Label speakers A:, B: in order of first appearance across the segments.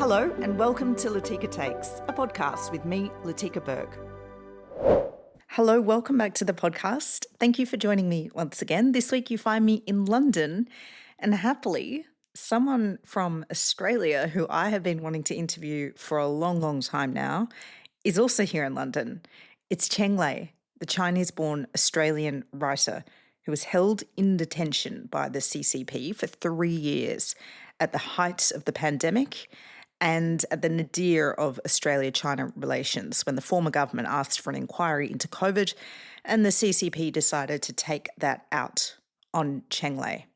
A: Hello and welcome to Latika Takes, a podcast with me, Latika Berg. Hello, welcome back to the podcast. Thank you for joining me once again. This week you find me in London, and happily, someone from Australia who I have been wanting to interview for a long, long time now is also here in London. It's Cheng Lei, the Chinese-born Australian writer who was held in detention by the CCP for 3 years at the height of the pandemic and at the nadir of Australia-China relations when the former government asked for an inquiry into COVID and the CCP decided to take that out on Cheng Lei.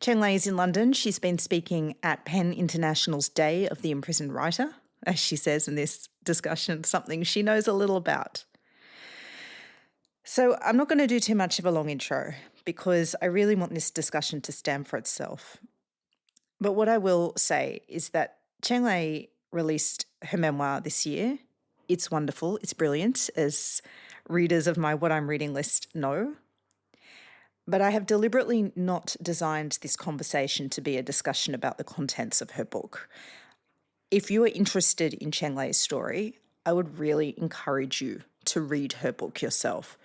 A: Cheng Lei is in London. She's been speaking at PEN International's Day of the Imprisoned Writer, as she says in this discussion, something she knows a little about. So I'm not going to do too much of a long intro because I really want this discussion to stand for itself. But what I will say is that Cheng Lei released her memoir this year. It's wonderful. It's brilliant, as readers of my What I'm Reading list know. But I have deliberately not designed this conversation to be a discussion about the contents of her book. If you are interested in Cheng Lei's story, I would really encourage you to read her book yourself.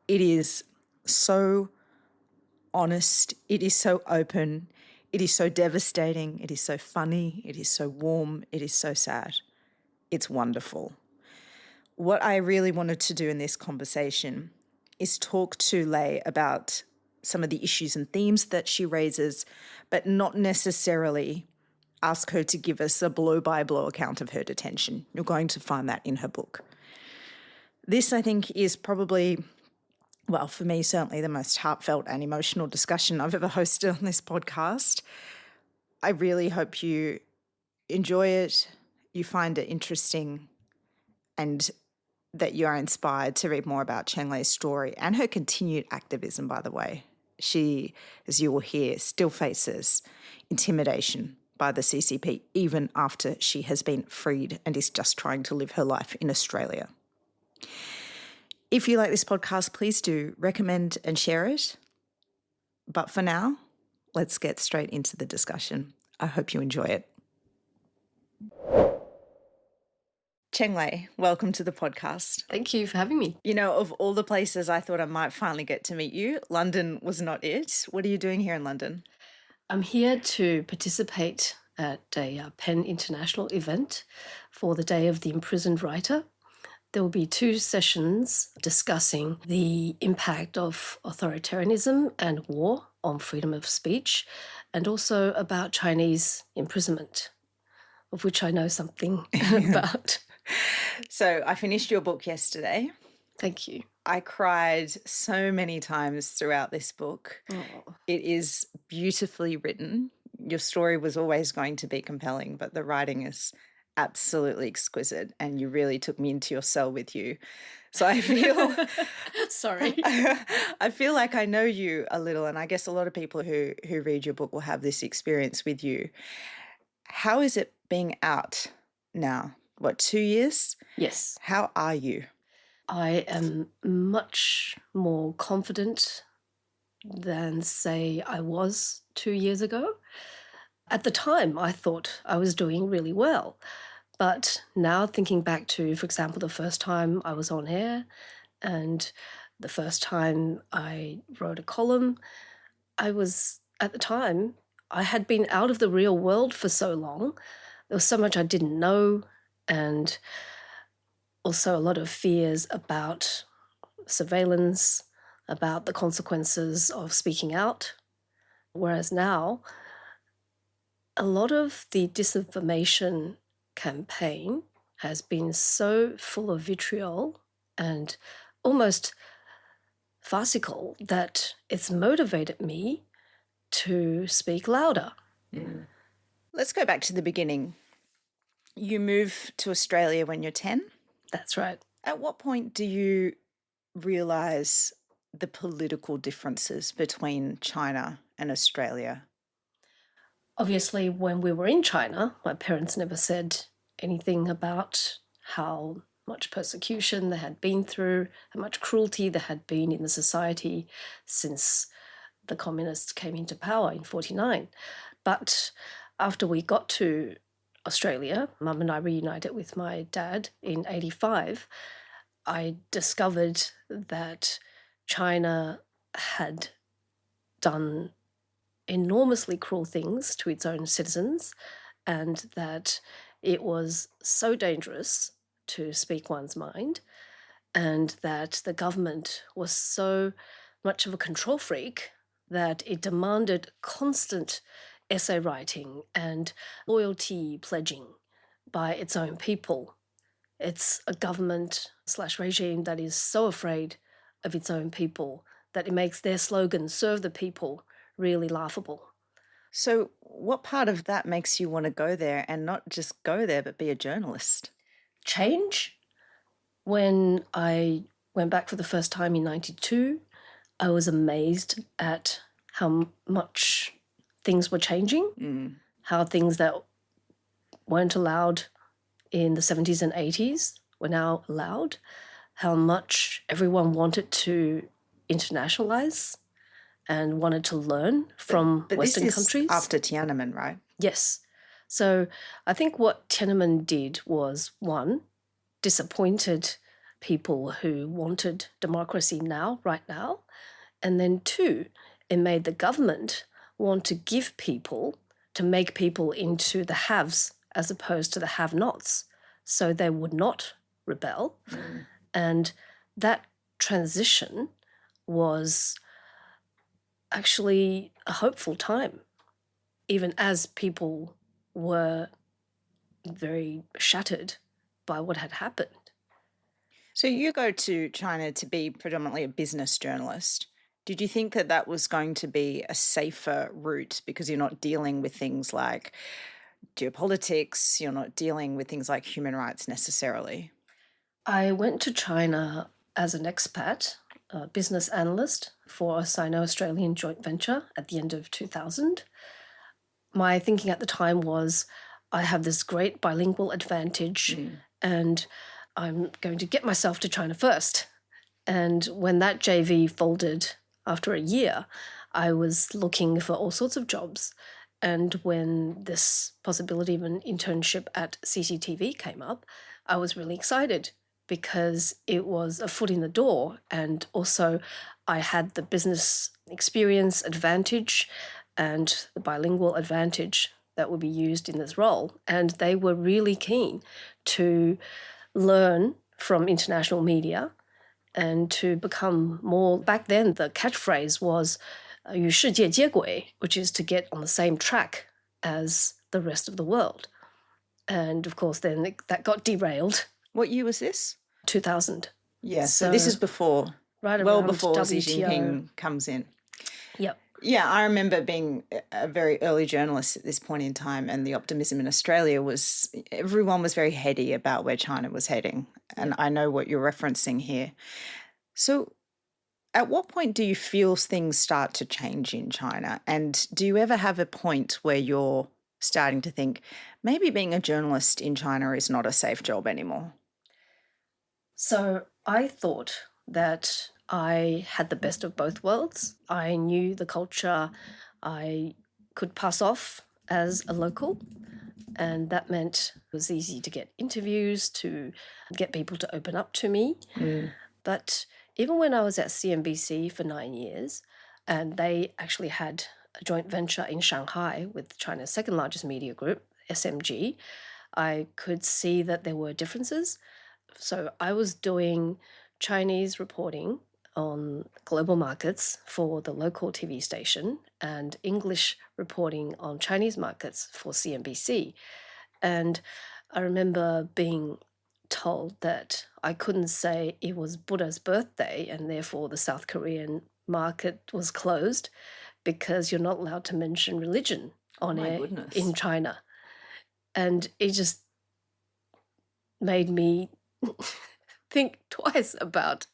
A: It is so honest. It is so open. It is so devastating. It is so funny. It is so warm. It is so sad. It's wonderful. What I really wanted to do in this conversation is talk to Lei about some of the issues and themes that she raises, but not necessarily ask her to give us a blow-by-blow account of her detention. You're going to find that in her book. This, I think, is probably, well, for me, certainly the most heartfelt and emotional discussion I've ever hosted on this podcast. I really hope you enjoy it, you find it interesting, and that you are inspired to read more about Cheng Lei's story and her continued activism, by the way. She, as you will hear, still faces intimidation by the CCP even after she has been freed and is just trying to live her life in Australia. If you like this podcast, please do recommend and share it. But for now, let's get straight into the discussion. I hope you enjoy it. Cheng Lei, welcome to the podcast.
B: Thank you for having me.
A: You know, of all the places I thought I might finally get to meet you, London was not it. What are you doing here in London?
B: I'm here to participate at a PEN International event for the Day of the Imprisoned Writer. There will be 2 sessions discussing the impact of authoritarianism and war on freedom of speech, and also about Chinese imprisonment, of which I know something about.
A: So I finished your book yesterday.
B: Thank you.
A: I cried so many times throughout this book.
B: Oh.
A: It is beautifully written. Your story was always going to be compelling, but the writing is absolutely exquisite, and you really took me into your cell with you. So I feel
B: Sorry.
A: I feel like I know you a little, and I guess a lot of people who read your book will have this experience with you. How is it being out now? What, 2 years?
B: Yes.
A: How are you?
B: I am much more confident than, say, I was 2 years ago. At the time, I thought I was doing really well. But now thinking back to, for example, the first time I was on air and the first time I wrote a column, at the time, I had been out of the real world for so long. There was so much I didn't know, and also a lot of fears about surveillance, about the consequences of speaking out. Whereas now, a lot of the disinformation campaign has been so full of vitriol and almost farcical that it's motivated me to speak louder.
A: Mm. Let's go back to the beginning. You move to Australia when you're 10?
B: That's right.
A: At what point do you realise the political differences between China and Australia?
B: Obviously, when we were in China, my parents never said anything about how much persecution they had been through, how much cruelty there had been in the society since the communists came into power in 1949. But after we got to Australia, Mum and I reunited with my dad in 85, I discovered that China had done enormously cruel things to its own citizens, and that it was so dangerous to speak one's mind, and that the government was so much of a control freak that it demanded constant essay writing and loyalty pledging by its own people. It's a government slash regime that is so afraid of its own people that it makes their slogan, serve the people, really laughable.
A: So, what part of that makes you want to go there and not just go there, but be a journalist?
B: Change. When I went back for the first time in 92, I was amazed at how much things were changing, how things that weren't allowed in the 70s and 80s were now allowed, how much everyone wanted to internationalize and wanted to learn from
A: But
B: Western
A: this is
B: countries.
A: after Tiananmen, right?
B: Yes. So I think what Tiananmen did was, one, disappointed people who wanted democracy now, right now. And then two, it made the government want to give people, to make people into the haves as opposed to the have-nots, so they would not rebel. And that transition was actually a hopeful time, even as people were very shattered by what had happened.
A: So, you go to China to be predominantly a business journalist. Did you think that that was going to be a safer route because you're not dealing with things like geopolitics, you're not dealing with things like human rights necessarily?
B: I went to China as an expat, a business analyst for a Sino-Australian joint venture at the end of 2000. My thinking at the time was, I have this great bilingual advantage and I'm going to get myself to China first. And when that JV folded after a year, I was looking for all sorts of jobs. And when this possibility of an internship at CCTV came up, I was really excited because it was a foot in the door. And also I had the business experience advantage and the bilingual advantage that would be used in this role. And they were really keen to learn from international media and to become more. Back then, the catchphrase was 与世界接轨, which is to get on the same track as the rest of the world. And of course, then that got derailed.
A: What year was this?
B: 2000.
A: Yeah, so this is before,
B: right
A: well
B: around
A: before Xi
B: WTO.
A: Jinping comes in.
B: Yep.
A: Yeah, I remember being a very early journalist at this point in time, and the optimism in Australia was everyone was very heady about where China was heading. And I know what you're referencing here. So, at what point do you feel things start to change in China? And do you ever have a point where you're starting to think maybe being a journalist in China is not a safe job anymore?
B: So I thought that I had the best of both worlds. I knew the culture. I could pass off as a local, and that meant it was easy to get interviews, to get people to open up to me. But even when I was at CNBC for 9 years, and they actually had a joint venture in Shanghai with China's second largest media group, SMG, I could see that there were differences. So I was doing Chinese reporting on global markets for the local TV station and English reporting on Chinese markets for CNBC. And I remember being told that I couldn't say it was Buddha's birthday and therefore the South Korean market was closed because you're not allowed to mention religion on air in China. And it just made me think twice about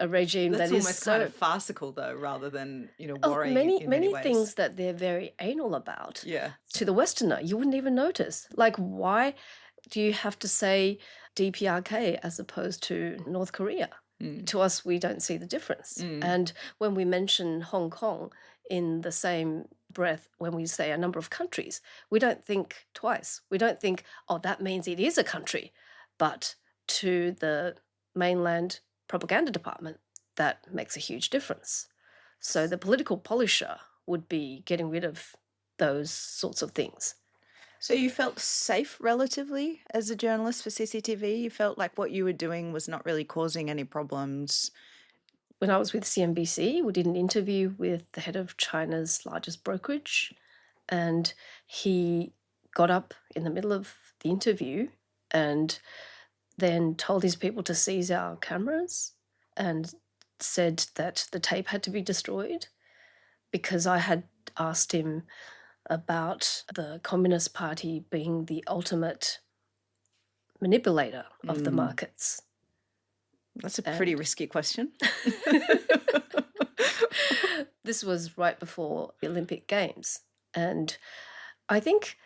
B: a regime that is
A: almost kind of farcical, though, rather than worrying.
B: Many things that they're very anal about.
A: Yeah.
B: To the Westerner, you wouldn't even notice. Like, why do you have to say DPRK as opposed to North Korea? To us, we don't see the difference. And when we mention Hong Kong in the same breath when we say a number of countries. We don't think twice. We don't think, oh, that means it is a country. But to the mainland propaganda department, that makes a huge difference. So the political polisher would be getting rid of those sorts of things.
A: So you felt safe relatively as a journalist for CCTV? You felt like what you were doing was not really causing any problems?
B: When I was with CNBC, we did an interview with the head of China's largest brokerage, and he got up in the middle of the interview and then told his people to seize our cameras and said that the tape had to be destroyed because I had asked him about the Communist Party being the ultimate manipulator of the markets.
A: That's a pretty risky question.
B: This was right before the Olympic Games. And I think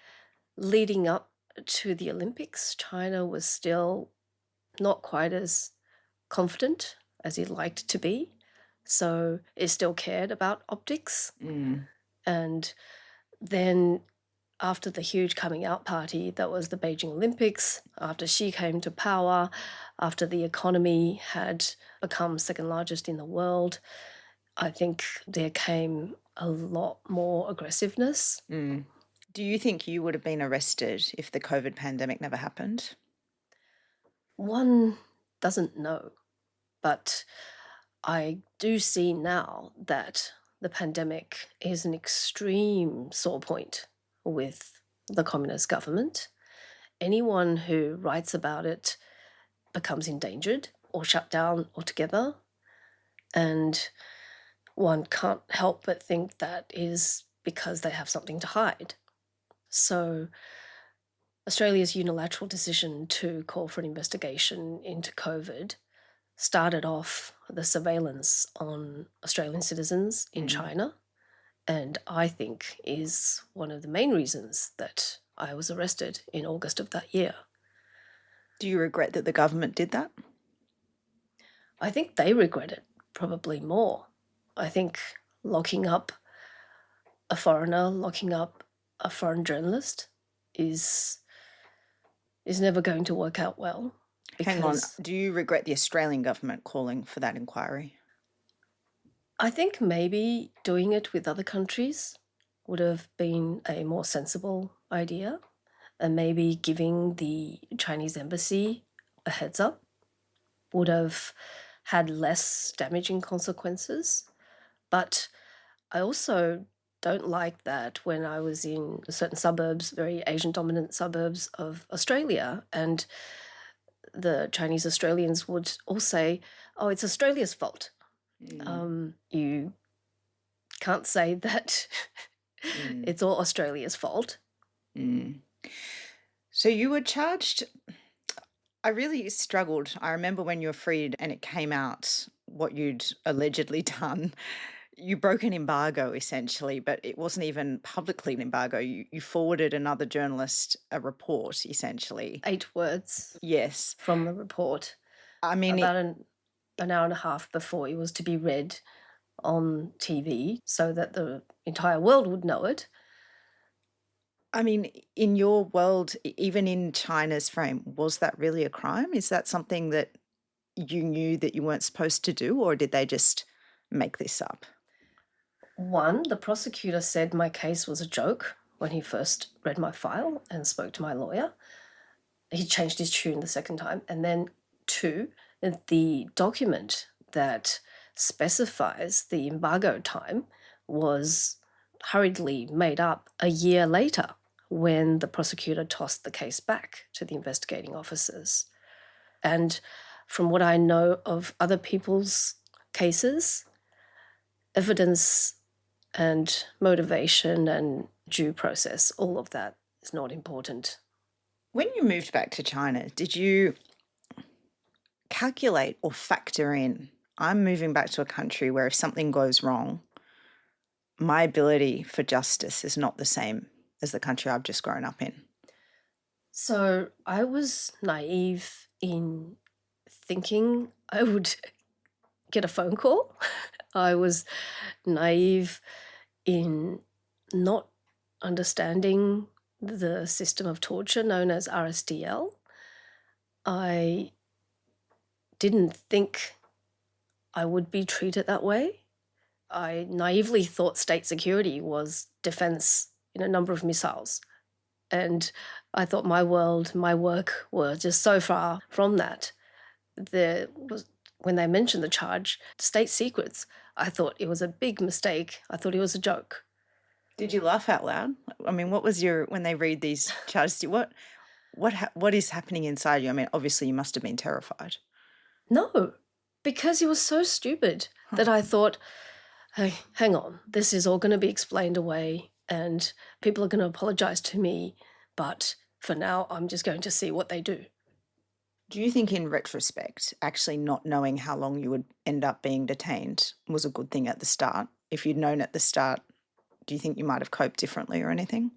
B: leading up to the Olympics, China was still not quite as confident as it liked to be. So it still cared about optics. And then after the huge coming out party that was the Beijing Olympics, after Xi came to power, after the economy had become second largest in the world, I think there came a lot more aggressiveness.
A: Do you think you would have been arrested if the COVID pandemic never happened?
B: One doesn't know, but I do see now that the pandemic is an extreme sore point with the communist government. Anyone who writes about it becomes endangered or shut down altogether. And one can't help but think that is because they have something to hide. So Australia's unilateral decision to call for an investigation into COVID started off the surveillance on Australian citizens in China, and I think is one of the main reasons that I was arrested in August of that year.
A: Do you regret that the government did that?
B: I think they regret it probably more. I think locking up a foreigner, locking up a foreign journalist is never going to work out well.
A: Hang on, do you regret the Australian government calling for that inquiry?
B: I think maybe doing it with other countries would have been a more sensible idea, and maybe giving the Chinese embassy a heads up would have had less damaging consequences. But I also don't like that when I was in certain suburbs, very Asian-dominant suburbs of Australia, and the Chinese Australians would all say, oh, it's Australia's fault. You can't say that it's all Australia's fault.
A: So you were charged. I really struggled. I remember when you were freed and it came out what you'd allegedly done. You broke an embargo, essentially, but it wasn't even publicly an embargo. You forwarded another journalist a report, essentially.
B: 8 words.
A: Yes.
B: From the report.
A: I mean,
B: about an hour and a half before it was to be read on TV so that the entire world would know it.
A: I mean, in your world, even in China's frame, was that really a crime? Is that something that you knew that you weren't supposed to do, or did they just make this up?
B: One, the prosecutor said my case was a joke when he first read my file and spoke to my lawyer. He changed his tune the second time. And then 2, the document that specifies the embargo time was hurriedly made up a year later when the prosecutor tossed the case back to the investigating officers. And from what I know of other people's cases, evidence and motivation and due process, all of that is not important.
A: When you moved back to China, did you calculate or factor in, I'm moving back to a country where if something goes wrong, my ability for justice is not the same as the country I've just grown up in?
B: So I was naive in thinking I would get a phone call. I was naive in not understanding the system of torture known as RSDL. I didn't think I would be treated that way. I naively thought state security was defense in a number of missiles. And I thought my world, my work were just so far from that. When they mentioned the charge, state secrets, I thought it was a big mistake. I thought it was a joke.
A: Did you laugh out loud? I mean, what was when they read these charges, what is happening inside you? I mean, obviously you must have been terrified.
B: No, because it was so stupid that I thought, hey, hang on, this is all going to be explained away and people are going to apologize to me, but for now, I'm just going to see what they do.
A: Do you think in retrospect, actually not knowing how long you would end up being detained was a good thing at the start? If you'd known at the start, do you think you might have coped differently or anything?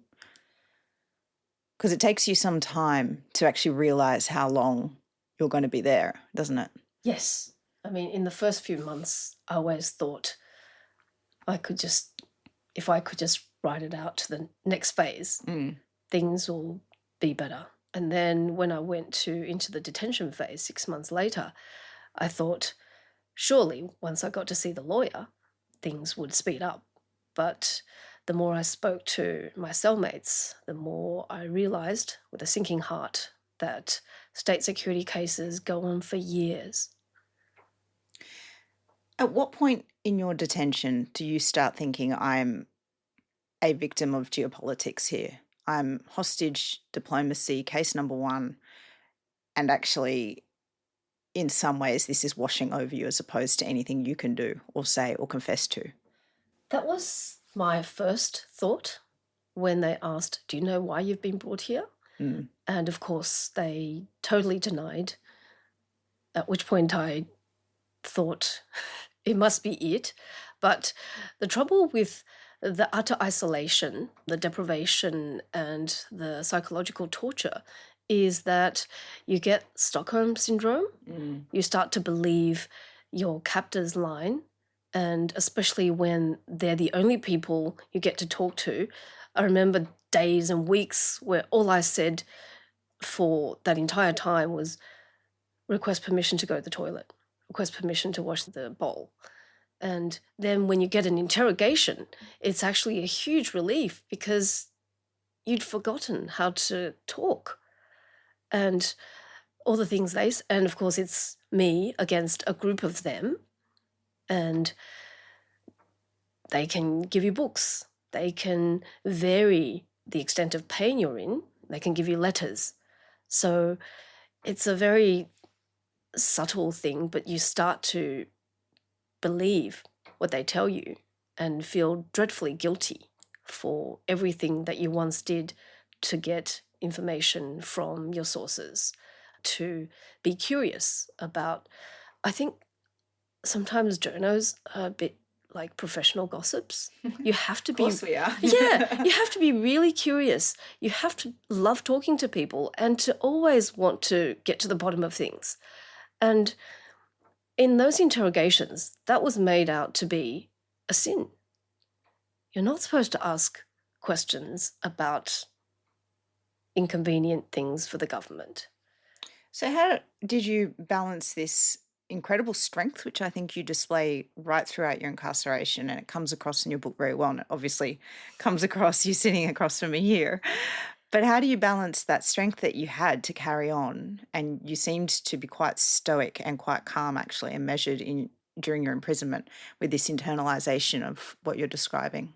A: Because it takes you some time to actually realise how long you're going to be there, doesn't it?
B: Yes. I mean, in the first few months, I always thought if I could just ride it out to the next phase, things will be better. And then when I went into the detention phase 6 months later, I thought, surely once I got to see the lawyer, things would speed up. But the more I spoke to my cellmates, the more I realised with a sinking heart that state security cases go on for years.
A: At what point in your detention do you start thinking, I'm a victim of geopolitics here? I'm hostage diplomacy, case number one, and actually, in some ways, this is washing over you as opposed to anything you can do or say or confess to?
B: That was my first thought when they asked, do you know why you've been brought here? And of course, they totally denied, at which point I thought it must be it. But the trouble with the utter isolation, the deprivation, and the psychological torture is that you get Stockholm syndrome. You start to believe your captor's line, and especially when they're the only people you get to talk to. I remember days and weeks where all I said for that entire time was request permission to go to the toilet, request permission to wash the bowl. And then when you get an interrogation, it's actually a huge relief because you'd forgotten how to talk. And all the things and of course it's me against a group of them, and they can give you books. They can vary the extent of pain you're in. They can give you letters. So it's a very subtle thing, but you start to believe what they tell you and feel dreadfully guilty for everything that you once did to get information from your sources, to be curious about. I think sometimes journos are a bit like professional gossips. You have to be.
A: Of course we are.
B: Yeah, you have to be really curious. You have to love talking to people and to always want to get to the bottom of things. And in those interrogations, that was made out to be a sin. You're not supposed to ask questions about inconvenient things for the government.
A: So how did you balance this incredible strength, which I think you display right throughout your incarceration, and it comes across in your book very well, and it obviously comes across you sitting across from me here. But how do you balance that strength that you had to carry on? And you seemed to be quite stoic and quite calm, actually, and measured during your imprisonment with this internalization of what you're describing.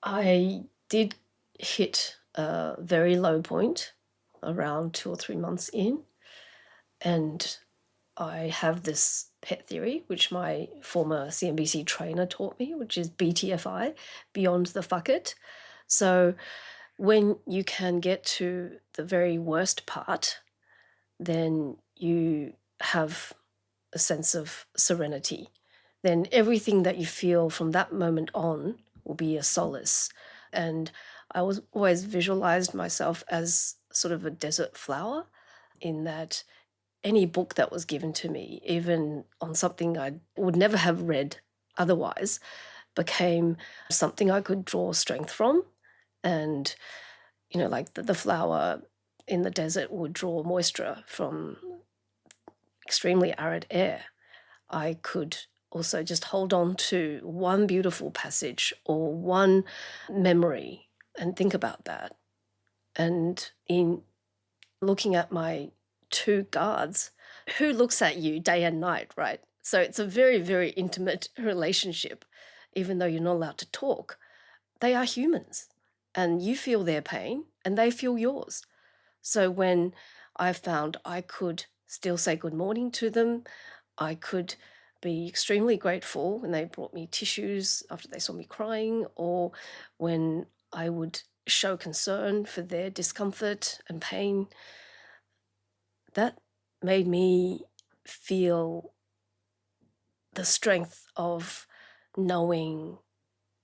B: I did hit a very low point around 2 or 3 months in, and I have this pet theory, which my former CNBC trainer taught me, which is BTFI, beyond the fuck it. So when you can get to the very worst part, then you have a sense of serenity. Then everything that you feel from that moment on will be a solace. And I was always visualized myself as sort of a desert flower, in that any book that was given to me, even on something I would never have read otherwise, became something I could draw strength from. And, like the flower in the desert would draw moisture from extremely arid air. I could also just hold on to one beautiful passage or one memory and think about that. And in looking at my two guards, who looks at you day and night, right? So it's a very, very intimate relationship, even though you're not allowed to talk. They are humans, and you feel their pain, and they feel yours. So when I found I could still say good morning to them, I could be extremely grateful when they brought me tissues after they saw me crying, or when I would show concern for their discomfort and pain, that made me feel the strength of knowing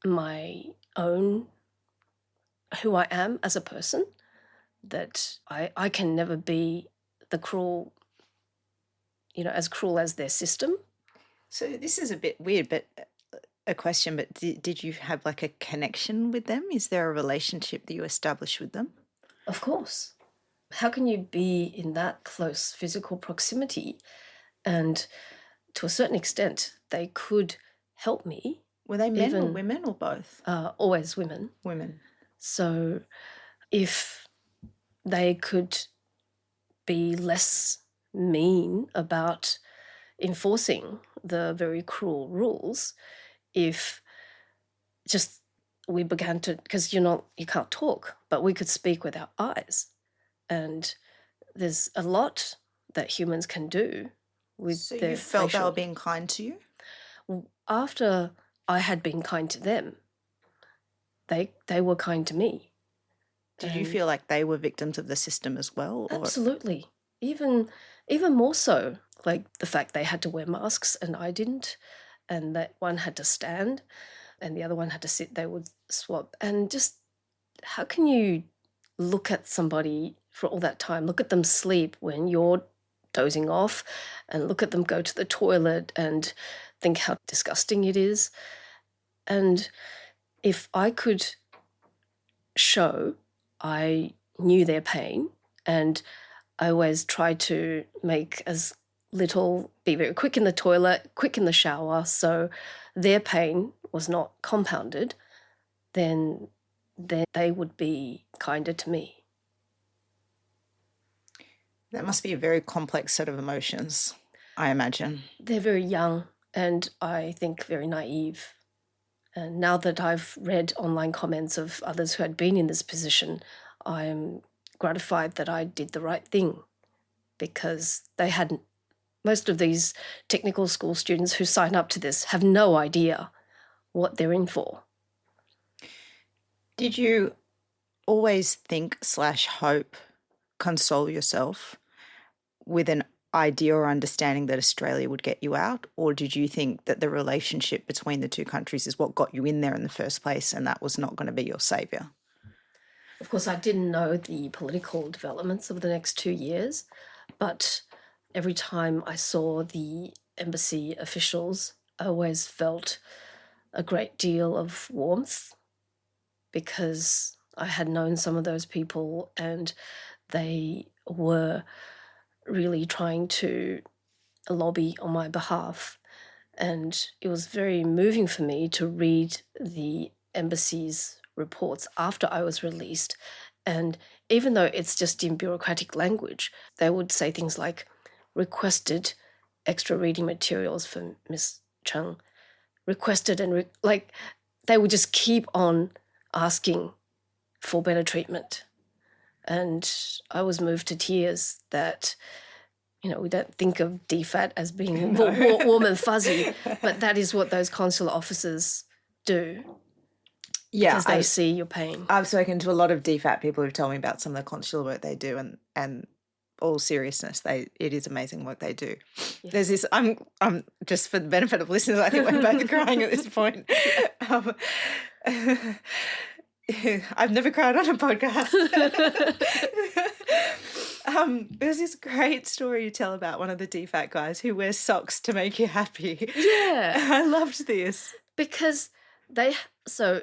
B: my own, who I am as a person, that I can never be the cruel, as cruel as their system.
A: So this is a bit weird, but a question, but did you have like a connection with them? Is there a relationship that you established with them?
B: Of course. How can you be in that close physical proximity? And to a certain extent, they could help me.
A: Were they men or women or both?
B: Always women.
A: Women.
B: So if they could be less mean about enforcing the very cruel rules, if just we began to, because you can't talk, but we could speak with our eyes. And there's a lot that humans can do with
A: so
B: their
A: you felt
B: facial.
A: they were being kind to you?
B: After I had been kind to them, they were kind to me.
A: Did you feel like they were victims of the system as well? Or?
B: Absolutely. Even more so, like the fact they had to wear masks and I didn't, and that one had to stand and the other one had to sit, they would swap. And just how can you look at somebody for all that time, look at them sleep when you're dozing off, and look at them go to the toilet and think how disgusting it is? And if I could show I knew their pain, and I always tried to make as little, be very quick in the toilet, quick in the shower, so their pain was not compounded, then they would be kinder to me.
A: That must be a very complex set of emotions, I imagine.
B: They're very young and I think very naive. And now that I've read online comments of others who had been in this position, I'm gratified that I did the right thing, because they hadn't. Most of these technical school students who sign up to this have no idea what they're in for.
A: Did you always think / hope, console yourself with an idea or understanding that Australia would get you out? Or did you think that the relationship between the two countries is what got you in there in the first place and that was not going to be your saviour?
B: Of course, I didn't know the political developments of the next 2 years, but every time I saw the embassy officials, I always felt a great deal of warmth, because I had known some of those people and they were really trying to lobby on my behalf. And it was very moving for me to read the embassy's reports after I was released. And even though it's just in bureaucratic language, they would say things like, requested extra reading materials for Miss Cheng, requested, and they would just keep on asking for better treatment. And I was moved to tears that, we don't think of DFAT as being warm and fuzzy, but that is what those consular officers do.
A: Yeah,
B: because they see your pain.
A: I've spoken to a lot of DFAT people who've told me about some of the consular work they do, and all seriousness, it is amazing work they do. Yeah. There's this, I'm just for the benefit of listeners, I think we're both crying at this point. I've never cried on a podcast. There's this great story you tell about one of the DFAT guys who wears socks to make you happy.
B: Yeah.
A: I loved this.
B: Because So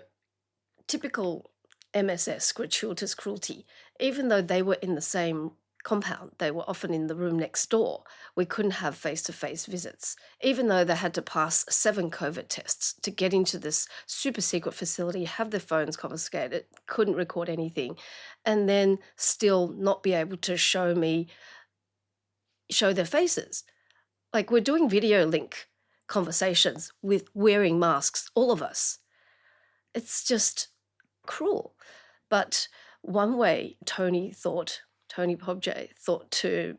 B: typical MSS, gratuitous cruelty, even though they were in the same compound, they were often in the room next door. We couldn't have face-to-face visits, even though they had to pass 7 COVID tests to get into this super secret facility, have their phones confiscated, couldn't record anything, and then still not be able to show their faces. Like, we're doing video link conversations with wearing masks, all of us. It's just cruel. But one way Tony Pobje thought to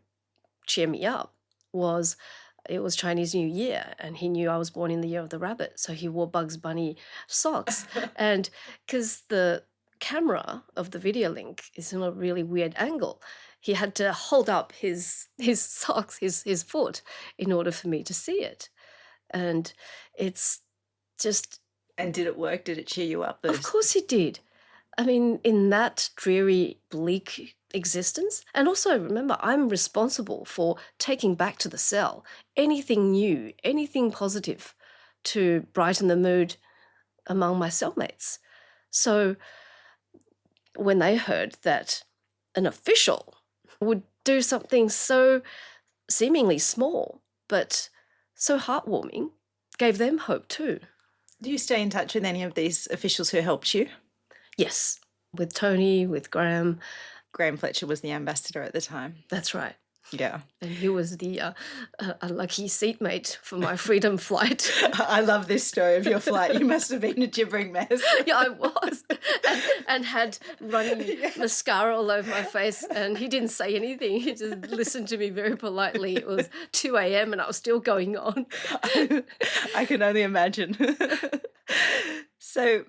B: cheer me up was, it was Chinese New Year and he knew I was born in the year of the rabbit, so he wore Bugs Bunny socks. And because the camera of the video link is in a really weird angle, he had to hold up his socks, his foot, in order for me to see it. And it's just...
A: And did it work? Did it cheer you up?
B: Of course it did. I mean, in that dreary, bleak existence, and also remember, I'm responsible for taking back to the cell anything new, anything positive to brighten the mood among my cellmates. So when they heard that an official would do something so seemingly small but so heartwarming, gave them hope too.
A: Do you stay in touch with any of these officials who helped you?
B: Yes, with Tony, with Graham.
A: Graham Fletcher was the ambassador at the time.
B: That's right.
A: Yeah.
B: And he was the unlucky seatmate for my freedom flight.
A: I love this story of your flight. You must have been a gibbering mess.
B: Yeah, I was. And had runny mascara all over my face. And he didn't say anything. He just listened to me very politely. It was 2 a.m. and I was still going on.
A: I can only imagine. So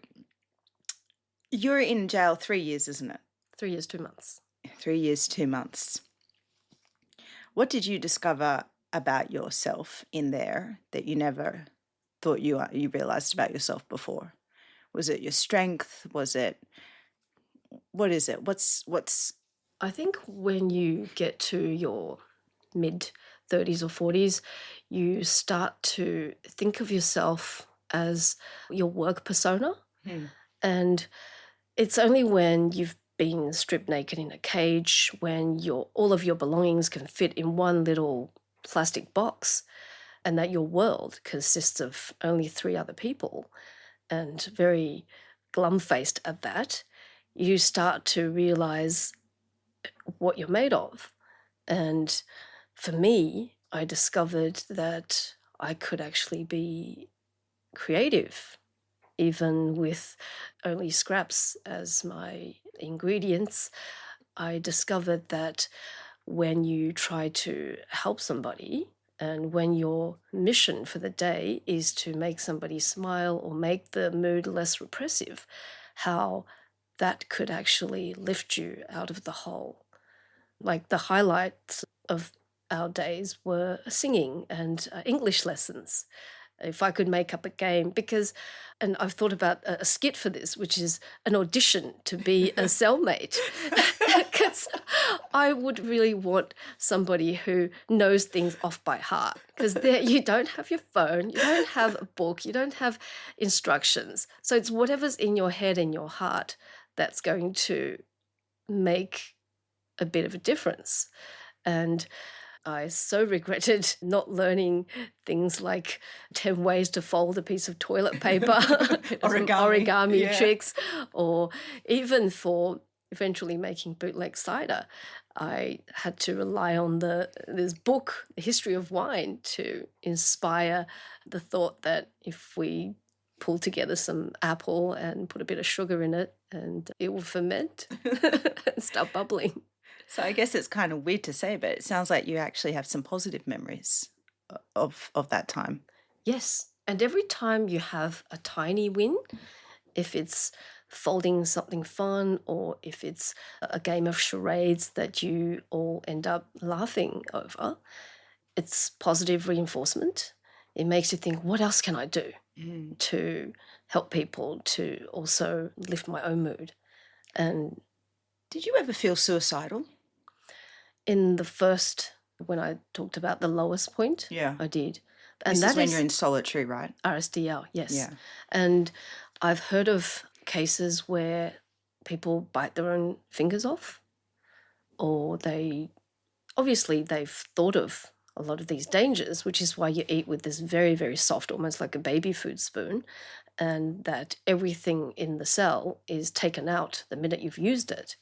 A: you're in jail 3 years, isn't it?
B: 3 years, 2 months.
A: 3 years, 2 months. What did you discover about yourself in there that you never thought you realized about yourself before? Was it your strength? Was it... What is it? What's...
B: I think when you get to your mid-30s or 40s, you start to think of yourself as your work persona. And it's only when you've been stripped naked in a cage, when all of your belongings can fit in one little plastic box, and that your world consists of only 3 other people, and very glum-faced at that, you start to realize what you're made of. And for me, I discovered that I could actually be creative, even with only scraps as my ingredients. I discovered that when you try to help somebody, and when your mission for the day is to make somebody smile or make the mood less repressive, how that could actually lift you out of the hole. Like, the highlights of our days were singing and English lessons. If I could make up a game, and I've thought about a skit for this, which is an audition to be a cellmate, because I would really want somebody who knows things off by heart, because there you don't have your phone, you don't have a book, you don't have instructions. So it's whatever's in your head and your heart that's going to make a bit of a difference. And I so regretted not learning things like 10 ways to fold a piece of toilet paper, origami tricks, or even for eventually making bootleg cider. I had to rely on this book, The History of Wine, to inspire the thought that if we pull together some apple and put a bit of sugar in it, and it will ferment and start bubbling.
A: So I guess it's kind of weird to say, but it sounds like you actually have some positive memories of that time.
B: Yes. And every time you have a tiny win, if it's folding something fun, or if it's a game of charades that you all end up laughing over, it's positive reinforcement. It makes you think, what else can I do to help people, to also lift my own mood? And
A: did you ever feel suicidal?
B: In the first, when I talked about the lowest point,
A: yeah,
B: I did.
A: And this is when you're in solitary, right?
B: RSDL, yes.
A: Yeah.
B: And I've heard of cases where people bite their own fingers off, or they've thought of a lot of these dangers, which is why you eat with this very, very soft, almost like a baby food spoon, and that everything in the cell is taken out the minute you've used it,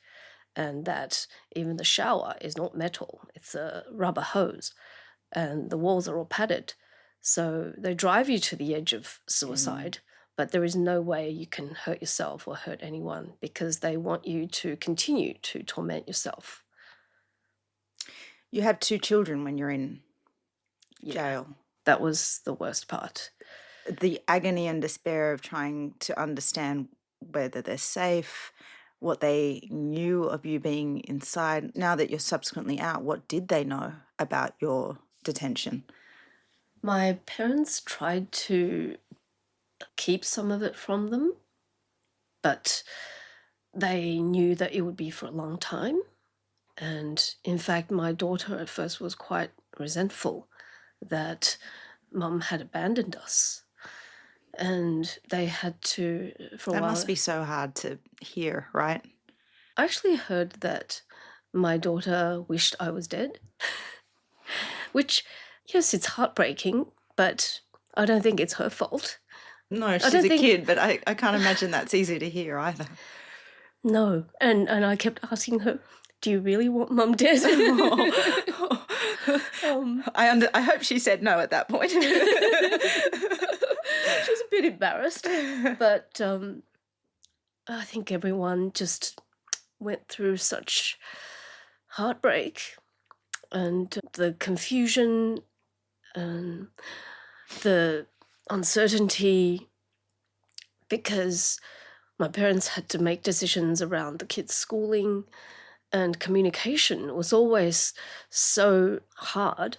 B: and that even the shower is not metal, it's a rubber hose, and the walls are all padded. So they drive you to the edge of suicide, but there is no way you can hurt yourself or hurt anyone because they want you to continue to torment yourself.
A: You have 2 children when you're in jail.
B: That was the worst part.
A: The agony and despair of trying to understand whether they're safe, what they knew of you being inside. Now that you're subsequently out, what did they know about your detention?
B: My parents tried to keep some of it from them, but they knew that it would be for a long time. And in fact, my daughter at first was quite resentful that Mum had abandoned us. And they had to, for a while...
A: That must be so hard to hear, right?
B: I actually heard that my daughter wished I was dead, which, yes, it's heartbreaking, but I don't think it's her fault.
A: No, she's a kid, but I can't imagine that's easy to hear either.
B: No, and I kept asking her, do you really want Mum dead?
A: I hope she said no at that point.
B: She was a bit embarrassed, but I think everyone just went through such heartbreak and the confusion and the uncertainty, because my parents had to make decisions around the kids' schooling, and communication was always so hard.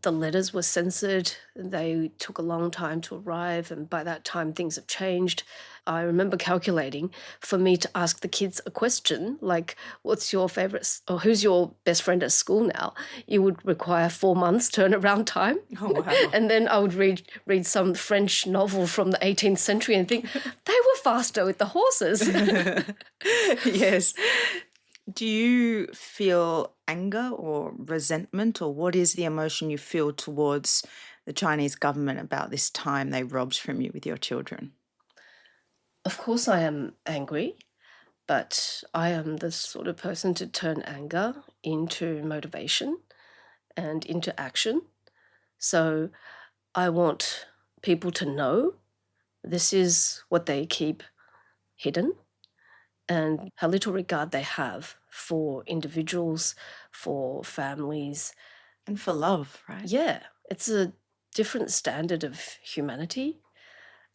B: The letters were censored, they took a long time to arrive, and by that time things have changed. I remember calculating, for me to ask the kids a question like, what's your favourite, or who's your best friend at school now, it would require 4 months turnaround time.
A: Oh, wow.
B: And then I would read some French novel from the 18th century and think, they were faster with the horses.
A: Yes. Do you feel anger or resentment, or what is the emotion you feel towards the Chinese government about this time they robbed from you with your children?
B: Of course I am angry, but I am the sort of person to turn anger into motivation and into action. So I want people to know this is what they keep hidden, and how little regard they have for individuals, for families.
A: And for love, right?
B: Yeah, it's a different standard of humanity,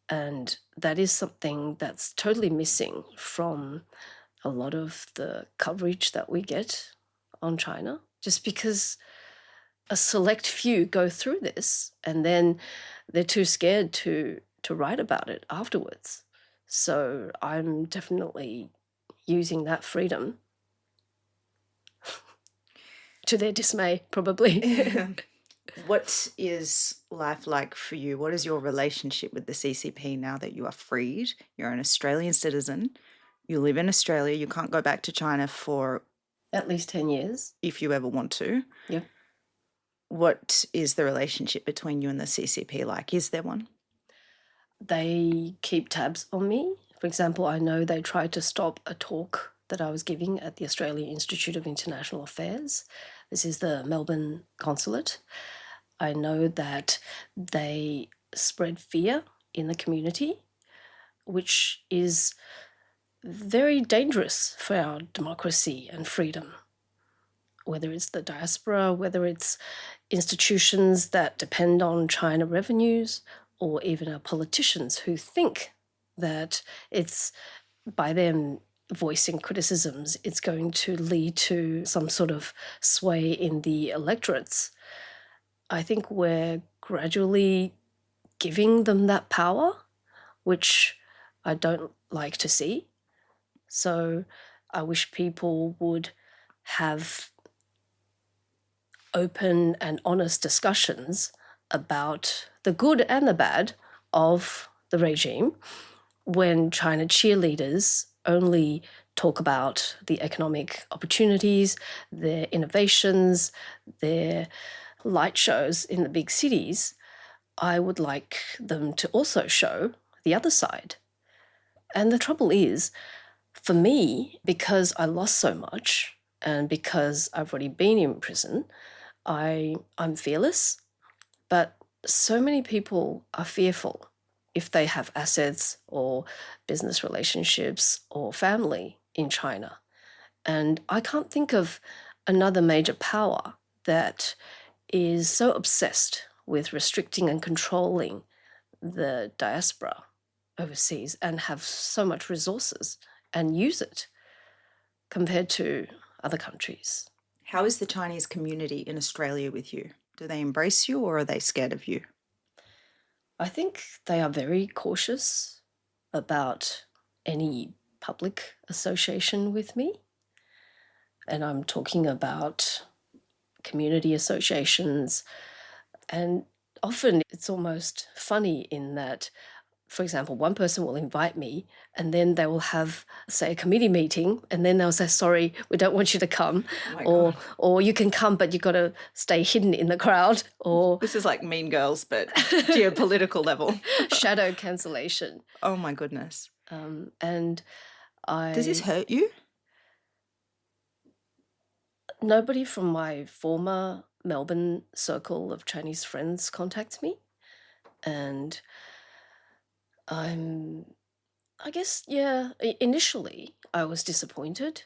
B: and that is something that's totally missing from a lot of the coverage that we get on China, just because a select few go through this and then they're too scared to write about it afterwards. So I'm definitely using that freedom to their dismay, probably.
A: What is life like for you? What is your relationship with the CCP now that you are freed? You're an Australian citizen. You live in Australia. You can't go back to China for
B: at least 10 years.
A: If you ever want to.
B: Yeah.
A: What is the relationship between you and the CCP like? Is there one?
B: They keep tabs on me. For example, I know they tried to stop a talk that I was giving at the Australian Institute of International Affairs. This is the Melbourne consulate. I know that they spread fear in the community, which is very dangerous for our democracy and freedom. Whether it's the diaspora, whether it's institutions that depend on China revenues, or even our politicians who think that it's by them voicing criticisms, it's going to lead to some sort of sway in the electorates. I think we're gradually giving them that power, which I don't like to see. So I wish people would have open and honest discussions about the good and the bad of the regime, when China cheerleaders only talk about the economic opportunities, their innovations, their light shows in the big cities, I would like them to also show the other side. And the trouble is, for me, because I lost so much and because I've already been in prison, I'm fearless, but so many people are fearful if they have assets or business relationships or family in China. And I can't think of another major power that is so obsessed with restricting and controlling the diaspora overseas and have so much resources and use it compared to other countries.
A: How is the Chinese community in Australia with you? Do they embrace you or are they scared of you?
B: I think they are very cautious about any public association with me. And I'm talking about community associations. And often it's almost funny in that, for example, one person will invite me and then they will have, say, a committee meeting, and then they'll say, sorry, we don't want you to come. Or you can come, but you've got to stay hidden in the crowd. Or
A: This is like Mean Girls, but geopolitical level.
B: Shadow cancellation.
A: Oh my goodness.
B: And
A: Does this hurt you?
B: Nobody from my former Melbourne circle of Chinese friends contacts me. And I guess, initially I was disappointed.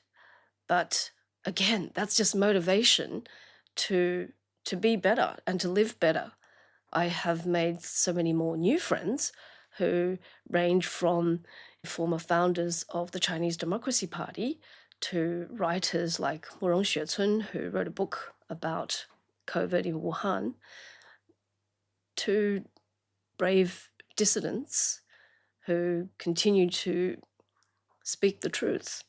B: But again, that's just motivation to be better and to live better. I have made so many more new friends who range from former founders of the Chinese Democracy Party to writers like Murong Xuecun, who wrote a book about COVID in Wuhan, to brave dissidents who continue to speak the truth.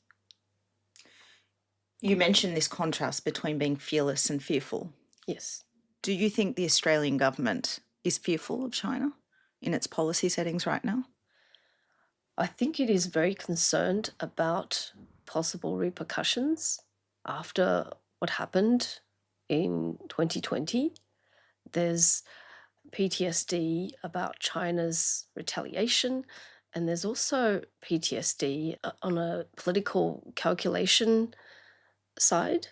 A: You mentioned this contrast between being fearless and fearful.
B: Yes.
A: Do you think the Australian government is fearful of China in its policy settings right now?
B: I think it is very concerned about possible repercussions after what happened in 2020. There's PTSD about China's retaliation, and there's also PTSD on a political calculation side.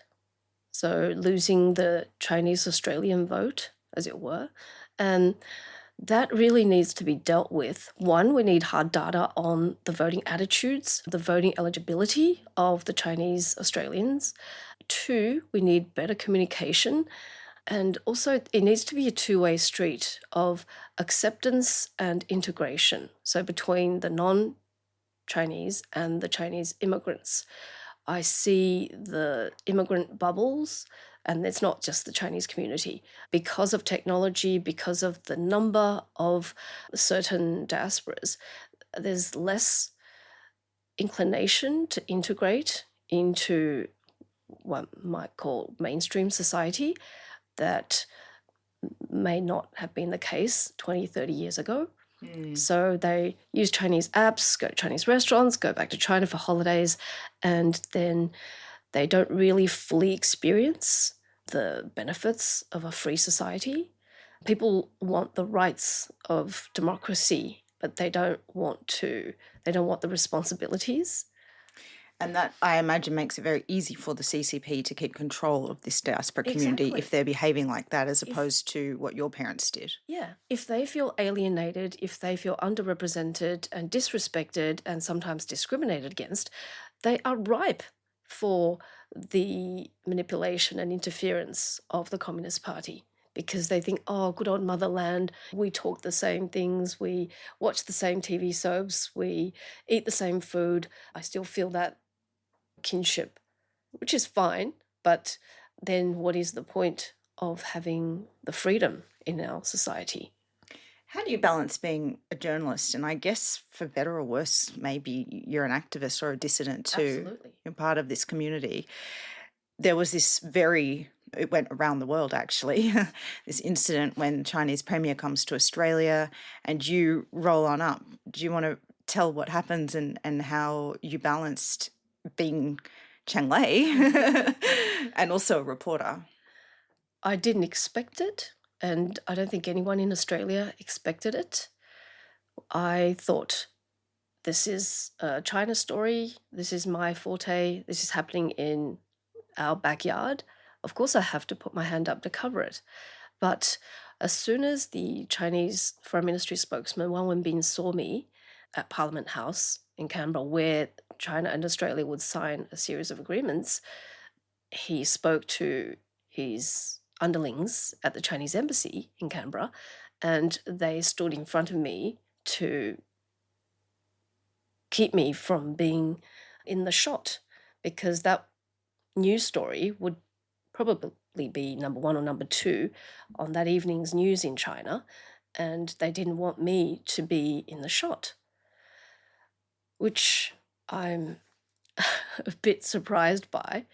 B: So losing the Chinese-Australian vote, as it were. And that really needs to be dealt with. One, we need hard data on the voting attitudes, the voting eligibility of the Chinese Australians. Two, we need better communication. And also, it needs to be a two-way street of acceptance and integration. So between the non-Chinese and the Chinese immigrants. I see the immigrant bubbles, and it's not just the Chinese community. Because of technology, because of the number of certain diasporas, there's less inclination to integrate into what might call mainstream society that may not have been the case 20, 30 years ago. So they use Chinese apps, go to Chinese restaurants, go back to China for holidays, and then they don't really fully experience the benefits of a free society. People want the rights of democracy, but they don't want the responsibilities.
A: And that, I imagine, makes it very easy for the CCP to keep control of this diaspora community if they're behaving like that, as opposed to what your parents did.
B: Yeah. If they feel alienated, if they feel underrepresented and disrespected and sometimes discriminated against, they are ripe for the manipulation and interference of the Communist Party. Because they think, oh, good old motherland, we talk the same things, we watch the same TV soaps, we eat the same food. I still feel that kinship, which is fine, but then what is the point of having the freedom in our society?
A: How do you balance being a journalist? And I guess for better or worse, maybe you're an activist or a dissident too.
B: Absolutely.
A: You're part of this community. There was it went around the world actually, this incident when Chinese Premier comes to Australia and you roll on up. Do you want to tell what happens and how you balanced being Cheng Lei and also a reporter?
B: I didn't expect it, and I don't think anyone in Australia expected it. I thought, this is a China story, this is my forte, this is happening in our backyard. Of course, I have to put my hand up to cover it. But as soon as the Chinese Foreign Ministry spokesman, Wang Wenbin, saw me at Parliament House in Canberra, where China and Australia would sign a series of agreements, he spoke to his underlings at the Chinese embassy in Canberra, and they stood in front of me to keep me from being in the shot, because that news story would probably be number one or number two on that evening's news in China, and they didn't want me to be in the shot, which I'm a bit surprised by,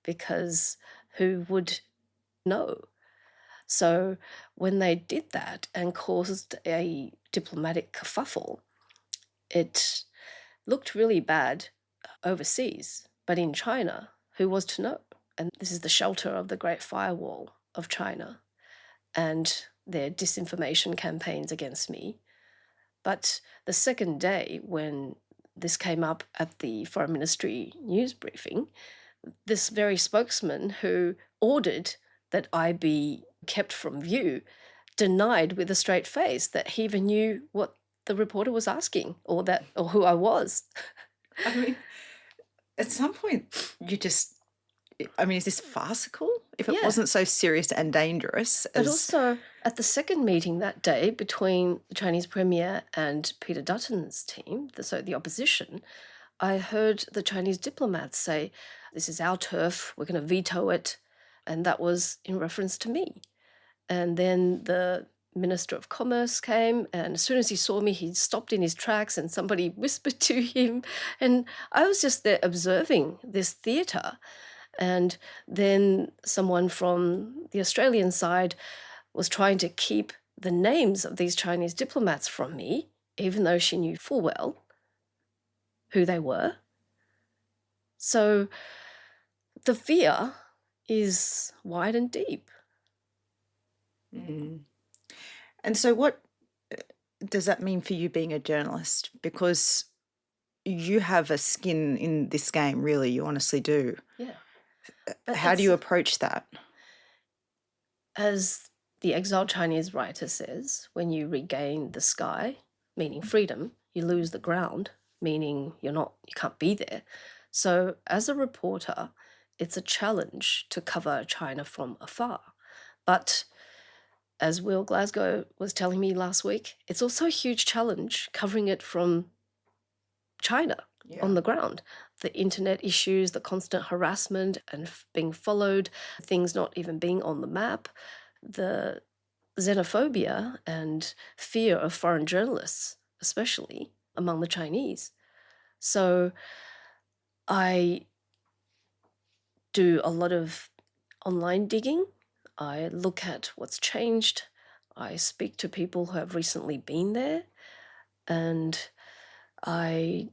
B: because who would know? So when they did that and caused a diplomatic kerfuffle, it looked really bad overseas. But in China, who was to know? And this is the shelter of the Great Firewall of China and their disinformation campaigns against me. But the second day, when this came up at the Foreign Ministry news briefing, this very spokesman who ordered that I be kept from view denied with a straight face that he even knew what the reporter was asking, or who I was.
A: I mean, at some point, is this farcical? If it wasn't so serious and dangerous
B: But also, at the second meeting that day between the Chinese Premier and Peter Dutton's team, so the opposition, I heard the Chinese diplomats say, this is our turf, we're going to veto it. And that was in reference to me. And then the Minister of Commerce came, and as soon as he saw me, he stopped in his tracks and somebody whispered to him. And I was just there observing this theatre. And then someone from the Australian side was trying to keep the names of these Chinese diplomats from me, even though she knew full well who they were. So the fear is wide and deep.
A: Mm. And so what does that mean for you being a journalist? Because you have a skin in this game, really, you honestly do.
B: Yeah.
A: How do you approach that?
B: As the exiled Chinese writer says, when you regain the sky, meaning freedom, you lose the ground, meaning you can't be there. So as a reporter, it's a challenge to cover China from afar. But as Will Glasgow was telling me last week, it's also a huge challenge covering it from China on the ground. The internet issues, the constant harassment and being followed, things not even being on the map, the xenophobia and fear of foreign journalists, especially among the Chinese. So I do a lot of online digging. I look at what's changed. I speak to people who have recently been there. And I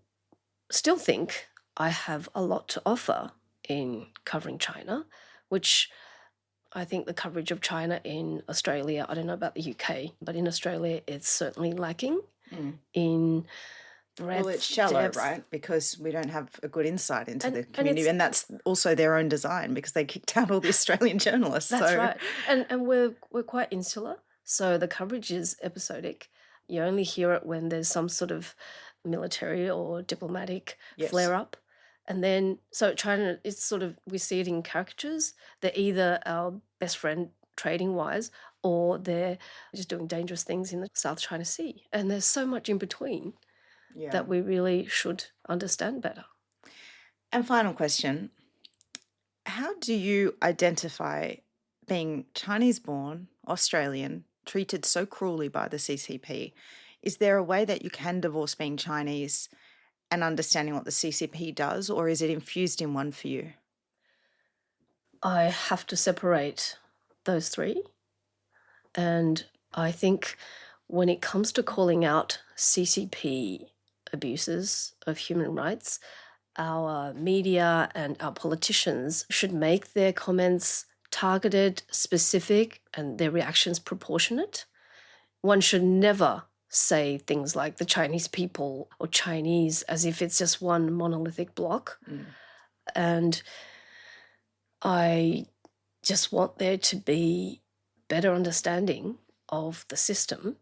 B: still think I have a lot to offer in covering China, which I think the coverage of China in Australia, I don't know about the UK, but in Australia it's certainly lacking in breadth.
A: Well, it's shallow,
B: depth.
A: right? Because we don't have a good insight into the community, and that's also their own design, because they kicked out all the Australian journalists.
B: That's right. And we're quite insular, so the coverage is episodic. You only hear it when there's some sort of military or diplomatic flare-up. And then, so China, it's sort of, we see it in caricatures. They're either our best friend trading-wise, or they're just doing dangerous things in the South China Sea. And there's so much in between that we really should understand better.
A: And final question, how do you identify being Chinese-born, Australian, treated so cruelly by the CCP? Is there a way that you can divorce being Chinese and understanding what the CCP does, or is it infused in one for you?
B: I have to separate those three. And I think when it comes to calling out CCP abuses of human rights, our media and our politicians should make their comments targeted, specific, and their reactions proportionate. One should never say things like the Chinese people or Chinese as if it's just one monolithic block. And I just want there to be better understanding of the system.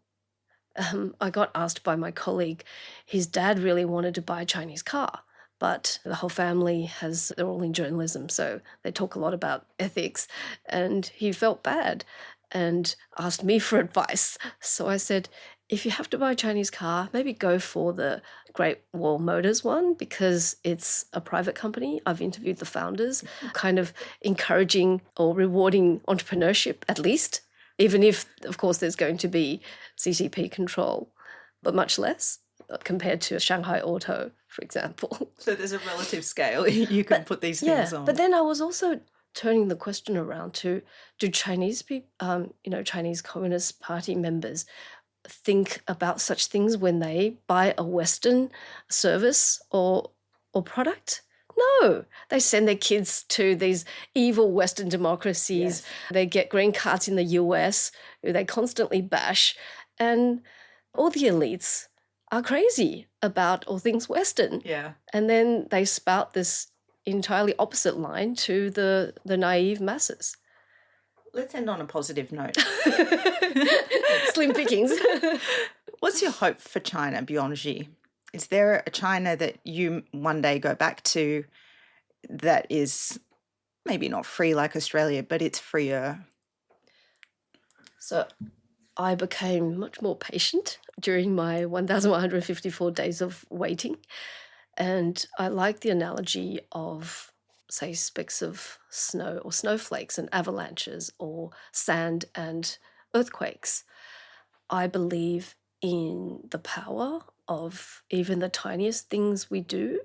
B: I got asked by my colleague, his dad really wanted to buy a Chinese car, but the whole family they're all in journalism, so they talk a lot about ethics, and he felt bad and asked me for advice. So I said, if you have to buy a Chinese car, maybe go for the Great Wall Motors one because it's a private company. I've interviewed the founders, kind of encouraging or rewarding entrepreneurship at least, even if, of course, there's going to be CCP control, but much less compared to Shanghai Auto, for example.
A: So there's a relative scale you can put these things on.
B: But then I was also turning the question around to, do Chinese people, Chinese Communist Party members think about such things when they buy a Western service or product? No, they send their kids to these evil Western democracies. Yes. They get green cards in the US, who they constantly bash, and all the elites are crazy about all things Western.
A: Yeah. And
B: then they spout this entirely opposite line to the naive masses.
A: Let's end on a positive note.
B: Slim pickings.
A: What's your hope for China beyond Xi? Is there a China that you one day go back to that is maybe not free like Australia, but it's freer?
B: So I became much more patient during my 1,154 days of waiting. And I like the analogy of, say, specks of snow or snowflakes and avalanches or sand and earthquakes. I believe in the power of even the tiniest things we do,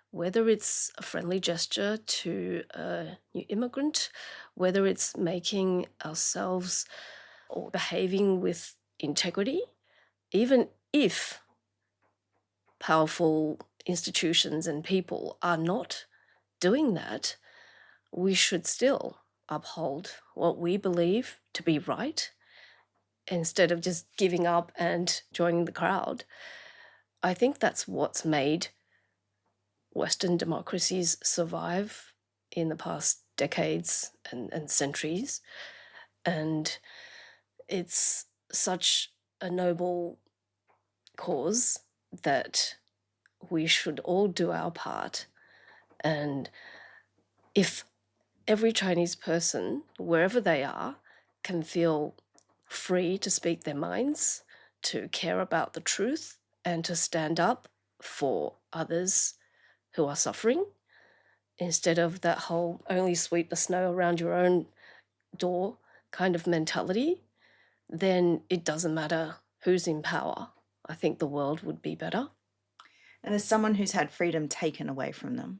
B: whether it's a friendly gesture to a new immigrant, whether it's making ourselves or behaving with integrity, even if powerful institutions and people are not doing that, we should still uphold what we believe to be right instead of just giving up and joining the crowd. I think that's what's made Western democracies survive in the past decades and centuries. And it's such a noble cause that we should all do our part. And if every Chinese person, wherever they are, can feel free to speak their minds, to care about the truth, and to stand up for others who are suffering, instead of that whole only sweep the snow around your own door kind of mentality, then it doesn't matter who's in power. I think the world would be better.
A: And as someone who's had freedom taken away from them,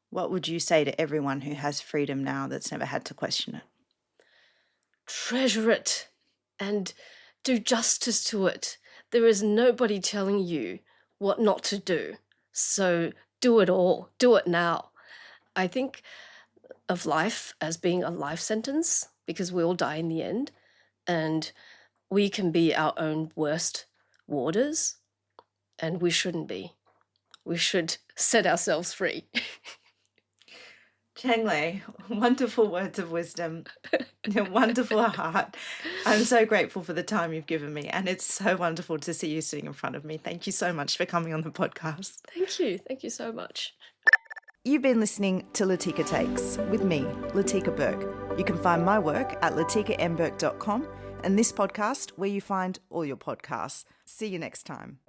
A: what would you say to everyone who has freedom now that's never had to question it?
B: Treasure it and do justice to it. There is nobody telling you what not to do. So do it all. Do it now. I think of life as being a life sentence because we all die in the end, and we can be our own worst warders, and we shouldn't be. We should set ourselves free.
A: Cheng Lei, wonderful words of wisdom, a wonderful heart. I'm so grateful for the time you've given me, and it's so wonderful to see you sitting in front of me. Thank you so much for coming on the podcast.
B: Thank you. Thank you so much.
A: You've been listening to Latika Takes with me, Latika Burke. You can find my work at latikambirk.com and this podcast where you find all your podcasts. See you next time.